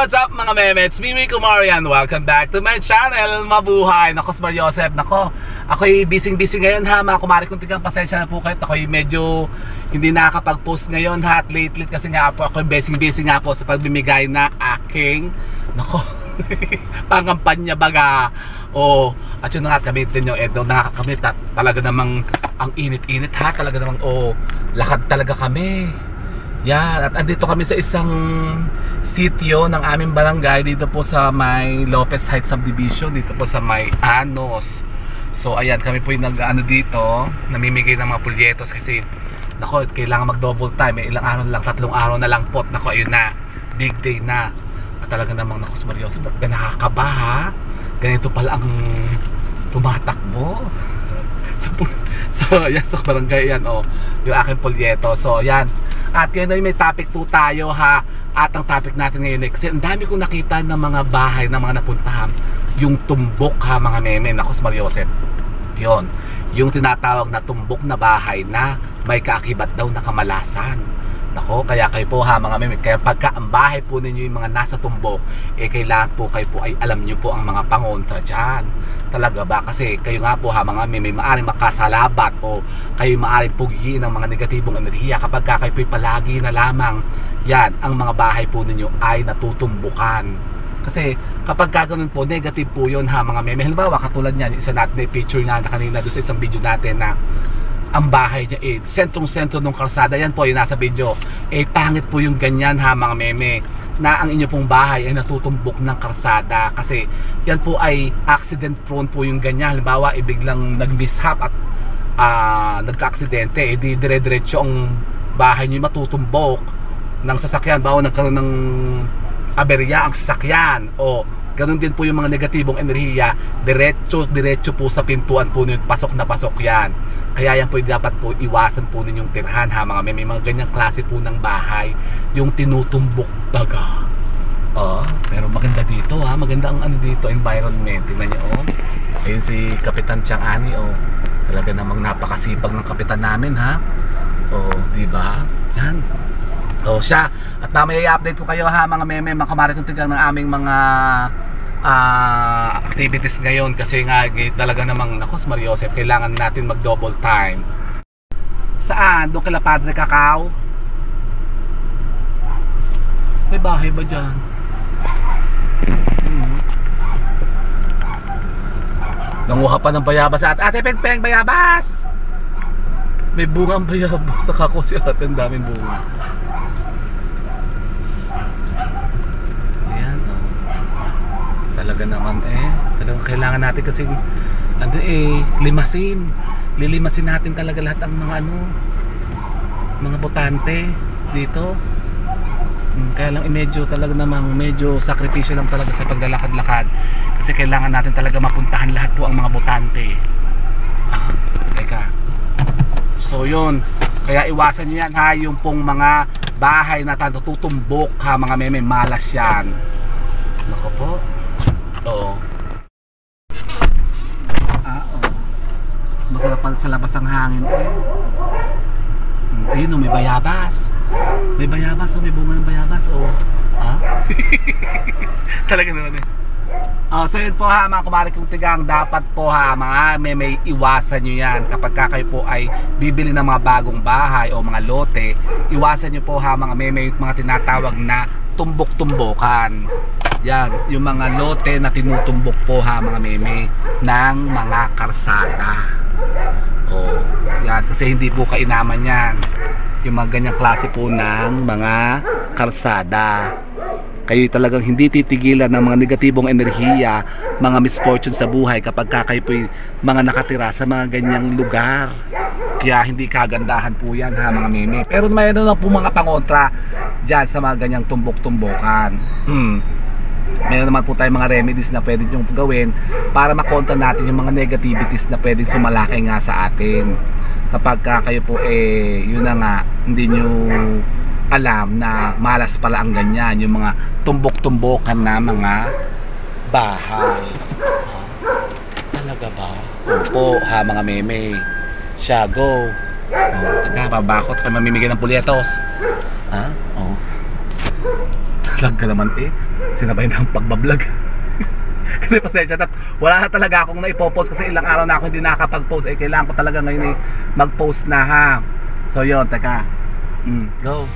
what's up mga meme? It's me, Rico Marian. Welcome back to my channel. Mabuhay. Nako, Smar Joseph. Nako, ako'y busy ngayon ha. Mga kumari kong tigang, pasensya na po kayo. Ako'y medyo hindi nakakapag-post ngayon ha. At late kasi nga po ako'y busy nga po sa pagbibigay na aking nako, pangampanya baga. At yun na nga, gamitin nyo. Nakakamit at talaga namang ang init-init ha. Talaga namang lakad talaga kami. Yan, at andito kami sa isang sitio ng aming barangay dito po sa may Lopez Heights Subdivision, dito po sa may Anos. So ayan, kami po yung dito, namimigay ng mga pulyetos kasi nako, kailangan mag double time, ilang araw na lang, 3 araw na lang po. Nako, ayun na, big day na. At talaga namang nako, Smar Joseph, nakakaba ha. Ganito pala ang tumatakbo sa barangay yan, yung aking pulyeto. So yan. At ngayon may topic po tayo ha. At ang topic natin ngayon kasi ang dami kong nakita ng mga bahay na mga napuntahan, yung tumbok ha mga meme. Nako, Smar Joseph, yun, yung tinatawag na tumbok na bahay na may kaakibat daw na kamalasan. Nako, kaya kayo po ha mga meme, kaya pagka ang bahay po ninyo yung mga nasa tumbok, kailangan po kayo po ay alam nyo po ang mga pangontra dyan. Talaga ba? Kasi kayo nga po ha mga meme, maaaring makasalabat o kayo maaaring pugiin ng mga negatibong enerhiya kapag kayo po palagi na lamang yan, ang mga bahay po ninyo ay natutumbukan. Kasi kapag ganoon po, negative po yun ha mga meme. Halimbawa, katulad yan, isa natin na picture na kanina doon sa isang video natin na ang bahay niya sentrong-sentro ng kalsada. Yan po yung nasa video. Pangit po yung ganyan ha mga meme, na ang inyo pong bahay ay natutumbok ng kalsada. Kasi yan po ay accident prone po yung ganyan. Halimbawa, biglang nag-mishap at nagka-aksidente, di dire-diretso ang bahay niyo matutumbok ng sasakyan. Bawa nagkaroon ng aberya ang sasakyan, ganun din po yung mga negatibong enerhiya, diretso po sa pintuan po ninyo, pasok na pasok yan. Kaya yan po dapat po iwasan po ninyong tirhan ha mga may mga ganyang klase po ng bahay, yung tinutumbok baga. Pero maganda dito ha, maganda ang dito, environment. Tingnan nyo ayun si Kapitan Chang Ani, talaga namang napakasipag ng kapitan namin ha. Diba? Yan. Siya. At mamaya i-update ko kayo ha mga meme, mga kumari kong tigang ng aming mga activities ngayon. Kasi nga talaga namang nako, Smar Joseph, kailangan natin mag double time. Saan? Doon kila Padre Cacao? May bahay ba dyan? Nanguha pa ng bayabas at Ate Peng bayabas! May bungang bayabas sa kako si ate, ang daming bunga. Talaga naman talagang kailangan natin kasi lilimasin natin talaga lahat ang mga mga botante dito. Kaya lang medyo talaga namang medyo sakripisyo lang talaga sa paglalakad-lakad kasi kailangan natin talaga mapuntahan lahat po ang mga botante. Teka. So yun, kaya iwasan nyo yan ha, yung pong mga bahay na tutumbok ha mga meme, malas yan. Nako po. Mas masarap pa sa labas ang hangin ayun may bayabas. May bayabas may bunga ng bayabas talaga naman so yun po ha mga kumari kong tigang, dapat po ha mga may iwasan nyo yan kapag kayo po ay bibili ng mga bagong bahay o mga lote. Iwasan nyo po ha mga may mga tinatawag na tumbok-tumbokan. Yan, yung mga lote na tinutumbok po ha mga meme ng mga karsada. Yan, kasi hindi po kainaman yan yung mga ganyang klase po ng mga karsada. Kayo talagang hindi titigilan ng mga negatibong enerhiya, mga misfortune sa buhay kapag kayo po mga nakatira sa mga ganyang lugar. Kaya hindi kagandahan po yan ha mga meme. Pero mayroon lang po mga pangontra dyan sa mga ganyang tumbok-tumbokan. Meron naman po tayong mga remedies na pwede nyo gawin para makontra natin yung mga negativities na pwedeng sumalaki nga sa atin. Kapag kayo po yun na nga, hindi nyo alam na malas pala ang ganyan, yung mga tumbok-tumbokan na mga bahay. Talaga ba? Opo ha mga meme. Siya, go. Taga, babakot kayo mamimigay ng pulyetos. Lag ka naman eh. Sinabay na ang pagbablog. Kasi pasensya na, wala na talaga akong naipopost kasi ilang araw na ako hindi nakakapag-post. Eh kailangan ko talaga ngayon eh mag-post na ha. So yun, teka. Go.